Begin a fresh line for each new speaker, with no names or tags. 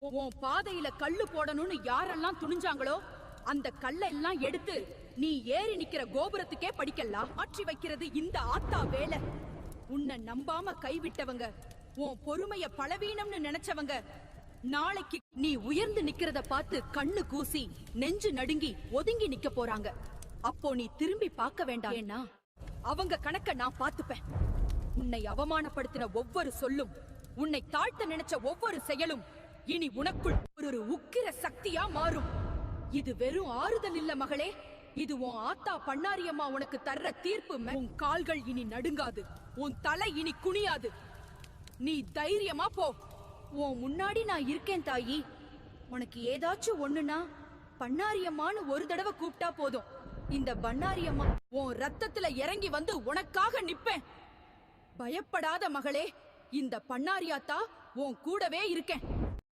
உன் பாதையில கல்லு போடணும்னு யாரெல்லாம் துணிஞ்சாங்களோ அந்த கல்லெல்லாம் எடுத்து நீ ஏறி நிக்கிற கோபுரத்துக்கே படிக்கலாம். மாற்றி வைக்கிறது இந்த ஆத்தா வேலை. உன்னை நம்பாம கைவிட்டவங்க, உன் பொறுமைய பலவீனம்னு நினைச்சவங்க, நாளைக்கு நீ உயர்ந்து நிக்கிறத பார்த்து கண்ணு கூசி நெஞ்சு நடுங்கி ஒதுங்கி நிக்க போறாங்க. அப்போ நீ திரும்பி பார்க்க வேண்டாம். ஏன்னா அவங்க கணக்க நான் பார்த்துப்பேன். உன்னை அவமானப்படுத்தின ஒவ்வொரு சொல்லும், உன்னை தாழ்த்த நினைச்ச ஒவ்வொரு செயலும் இனி உனக்குள் ஒரு உக்கிர சக்தியா மாறும். இது வெறும் ஆறுதல் இல்ல மகளே, இது உன் ஆத்தா பண்ணாரியம்மா உனக்கு தர்ற தீர்ப்பு. உன் கால்கள் இனி நடுங்காது, உன் தலை இனி குனியாது. நீ தைரியமா போ. உன் முன்னாடி நான் இருக்கேன் தாயி. உனக்கு ஏதாச்சும் ஒண்ணுனா பண்ணாரியம்மான்னு ஒரு தடவை கூப்பிட்டா போதும். இந்த பண்ணாரியம்மா உன் ரத்தத்துல இறங்கி வந்து உனக்காக நிப்பேன். பயப்படாத மகளே, இந்த பண்ணாரியாத்தா உன் கூடவே இருக்கேன்.